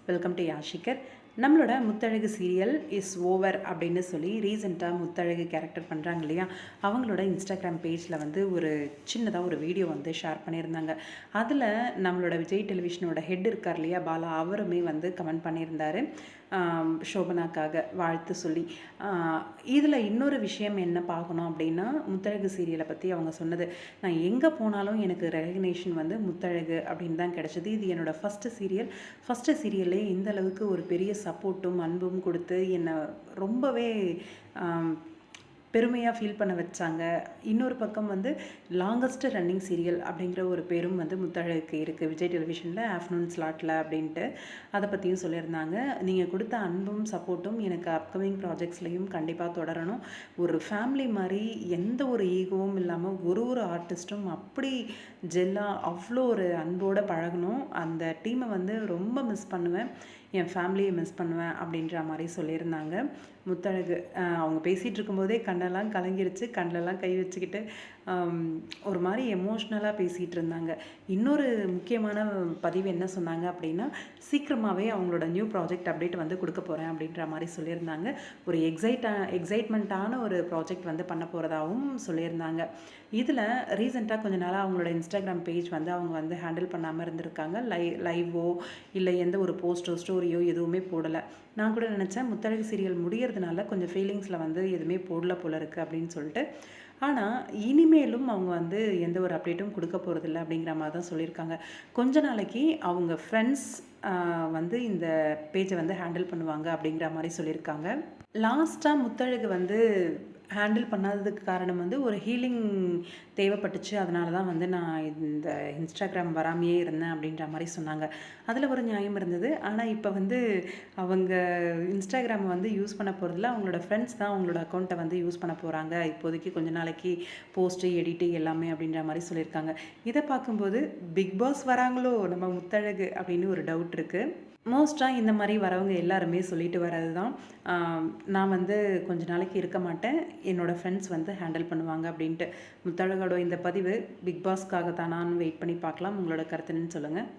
Welcome to யாஷிகர். நம்மளோட Muthazhagu serial is over அப்படின்னு சொல்லி ரீசெண்டாக முத்தழகு கேரக்டர் பண்ணுறாங்க இல்லையா, அவங்களோட இன்ஸ்டாகிராம் பேஜில் வந்து ஒரு சின்னதாக ஒரு வீடியோ வந்து ஷேர் பண்ணியிருந்தாங்க. அதில் நம்மளோட விஜய் டெலிவிஷனோட ஹெட் இருக்கார் இல்லையா பாலா, அவருமே வந்து கமெண்ட் பண்ணியிருந்தார் சோபனாக்காக வாழ்த்து சொல்லி. இதில் இன்னொரு விஷயம் என்ன பார்க்கணும் அப்படின்னா, முத்தழகு சீரியலை பற்றி அவங்க சொன்னது, நான் எங்கே போனாலும் எனக்கு ரெகக்னேஷன் வந்து முத்தழகு அப்படின்னு தான் கிடச்சிது. இது என்னோடய ஃபஸ்ட்டு சீரியல்லே இந்த அளவுக்கு ஒரு பெரிய சப்போர்ட்டும் அன்பும் கொடுத்து என்னை ரொம்பவே பெருமையாக ஃபீல் பண்ண வச்சாங்க. இன்னொரு பக்கம் வந்து லாங்கஸ்ட் ரன்னிங் சீரியல் அப்படிங்கிற ஒரு பேரும் வந்து முத்தழகுக்கு இருக்குது விஜய் டெலிவிஷனில் ஆஃப்டர்நூன் ஸ்லாட்டில் அப்படின்ட்டு. அதை பற்றியும் சொல்லியிருந்தாங்க. நீங்கள் கொடுத்த அன்பும் சப்போர்ட்டும் எனக்கு அப்கமிங் ப்ராஜெக்ட்ஸ்லையும் கண்டிப்பாக தொடரணும். ஒரு ஃபேமிலி மாதிரி எந்த ஒரு ஈகோவும் இல்லாமல் ஒரு ஆர்டிஸ்ட்டும் அப்படி ஜெல்லாக அவ்வளோ ஒரு அன்போடு பழகணும். அந்த டீமை வந்து ரொம்ப மிஸ் பண்ணுவேன், என் ஃபேமிலியை மிஸ் பண்ணுவேன் அப்படின்ற மாதிரி சொல்லியிருந்தாங்க முத்தழகு. அவங்க பேசிகிட்டு இருக்கும்போதே கண்ணெல்லாம் கலங்கிருச்சு, கண்ணிலலாம் கை வச்சுக்கிட்டு ஒரு மாதிரி எமோஷ்னலாக பேசிகிட்டு இருந்தாங்க. இன்னொரு முக்கியமான பதிவு என்ன சொன்னாங்க அப்படின்னா, சீக்கிரமாகவே அவங்களோட நியூ ப்ராஜெக்ட் அப்டேட் வந்து கொடுக்க போகிறேன் அப்படின்ற மாதிரி சொல்லியிருந்தாங்க. ஒரு எக்ஸைட்மெண்ட்டான ஒரு ப்ராஜெக்ட் வந்து பண்ண போகிறதாகவும் சொல்லியிருந்தாங்க. இதில் ரீசெண்டாக கொஞ்ச நாளாக அவங்களோட இன்ஸ்டாகிராம் பேஜ் வந்து அவங்க வந்து ஹேண்டில் பண்ணாமல் இருந்திருக்காங்க. லைவோ இல்லை எந்த ஒரு போஸ்ட்டோ ஸ்டோரியோ எதுவுமே போடலை. நான் கூட நினச்சேன் முத்தழகு சீரியல் முடியறதுனால கொஞ்சம் ஃபீலிங்ஸில் வந்து எதுவுமே போடல போல இருக்குது அப்படின்னு சொல்லிட்டு. ஆனால் இனிமேலும் அவங்க வந்து எந்த ஒரு அப்டேட்டும் கொடுக்க போகிறதில்ல அப்படிங்கிற மாதிரி தான் சொல்லியிருக்காங்க. கொஞ்ச நாளைக்கு அவங்க ஃப்ரெண்ட்ஸ் வந்து இந்த பேஜை வந்து ஹேண்டில் பண்ணுவாங்க அப்படிங்கிற மாதிரி சொல்லியிருக்காங்க. லாஸ்ட்டாக முத்தழகு வந்து ஹேண்டில் பண்ணாததுக்கு காரணம் வந்து ஒரு ஹீலிங் தேவைப்பட்டுச்சு, அதனால தான் வந்து நான் இந்த இன்ஸ்டாகிராம் வராமையே இருந்தேன் அப்படின்ற மாதிரி சொன்னாங்க. அதில் ஒரு நியாயம் இருந்தது. ஆனால் இப்போ வந்து அவங்க இன்ஸ்டாகிராம் வந்து யூஸ் பண்ண போகிறதில்ல, அவங்களோட ஃப்ரெண்ட்ஸ் தான் அவங்களோட அக்கௌண்ட்டை வந்து யூஸ் பண்ண போகிறாங்க இப்போதைக்கு கொஞ்ச நாளைக்கு, போஸ்ட்டு எடிட்டு எல்லாமே அப்படின்ற மாதிரி சொல்லியிருக்காங்க. இதை பார்க்கும்போது பிக் பாஸ் வராங்களோ நம்ம முத்தழகு அப்படின்னு ஒரு டவுட் இருக்குது. மோஸ்ட்டாக இந்த மாதிரி வரவங்க எல்லாருமே சொல்லிட்டு வர்றது தான், நான் வந்து கொஞ்ச நாளைக்கு இருக்க மாட்டேன், என்னோடய ஃப்ரெண்ட்ஸ் வந்து ஹேண்டில் பண்ணுவாங்க அப்படின்ட்டு. முத்தழகோட இந்த பதிவு பிக் பாஸ்க்காக தானான்னு வெயிட் பண்ணி பார்க்கலாம். உங்களோட கருத்துன்னு சொல்லுங்கள்.